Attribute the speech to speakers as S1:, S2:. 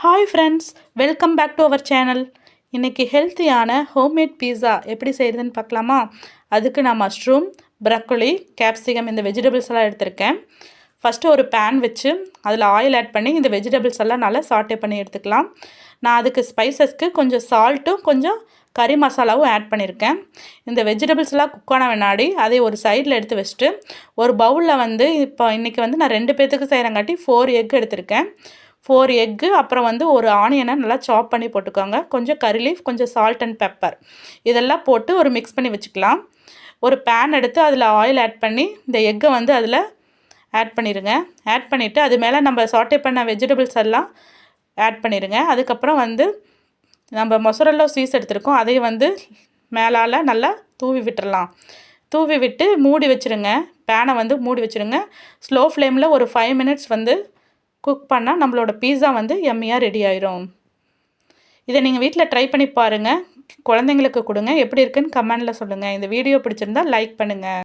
S1: Hi friends, welcome back to our channel. இன்றைக்கி ஹெல்த்தியான homemade pizza எப்படி செய்கிறதுன்னு பார்க்கலாமா? அதுக்கு நான் மஷ்ரூம், ப்ரக்கோலி, கேப்சிகம் இந்த வெஜிடபிள்ஸ் எல்லாம் எடுத்திருக்கேன். ஃபஸ்ட்டு ஒரு பேன் வச்சு அதில் ஆயில் ஆட் பண்ணி இந்த வெஜிடபிள்ஸ் எல்லாம் நல்லா சாட்டே பண்ணி எடுத்துக்கலாம். நான் அதுக்கு ஸ்பைசஸ்க்கு கொஞ்சம் சால்ட்டும் கொஞ்சம் கறி மசாலாவும் ஆட் பண்ணியிருக்கேன். இந்த வெஜிடபிள்ஸ் எல்லாம் குக் ஆன வினாடி அதை ஒரு சைடில் எடுத்து வச்சுட்டு ஒரு பவுலில் வந்து இப்போ இன்றைக்கி வந்து நான் 2 பேர்த்துக்கு செய்கிறங்காட்டி 4 எக் எடுத்திருக்கேன். 4 எக்கு, அப்புறம் வந்து ஒரு ஆனியனை நல்லா சாப் பண்ணி போட்டுக்கோங்க. கொஞ்சம் கறி லீஃப், கொஞ்சம் சால்ட் அண்ட் பெப்பர் இதெல்லாம் போட்டு ஒரு மிக்ஸ் பண்ணி வச்சுக்கலாம். ஒரு பேன் எடுத்து அதில் ஆயில் ஆட் பண்ணி இந்த எக்கை வந்து அதில் ஆட் பண்ணிடுங்க. ஆட் பண்ணிவிட்டு அது மேலே நம்ம சாட்டே பண்ண வெஜிடபிள்ஸ் எல்லாம் ஆட் பண்ணிடுங்க. அதுக்கப்புறம் வந்து நம்ம மொசரல்லா சீஸ் எடுத்துருக்கோம், அதையும் வந்து மேலால் நல்லா தூவி விட்டுடலாம். தூவி விட்டு மூடி வச்சுருங்க. பேனை வந்து மூடி வச்சுருங்க. ஸ்லோ ஃப்ளேமில் ஒரு 5 மினிட்ஸ் வந்து குக் பண்ணால் நம்மளோட பீஸா வந்து எம்மியாக ரெடி ஆயிரும். இதை நீங்கள் வீட்டில் ட்ரை பண்ணி பாருங்கள். குழந்தைங்களுக்கு கொடுங்க. எப்படி இருக்குன்னு கமெண்டில் சொல்லுங்கள். இந்த வீடியோ பிடிச்சிருந்தா லைக் பண்ணுங்கள்.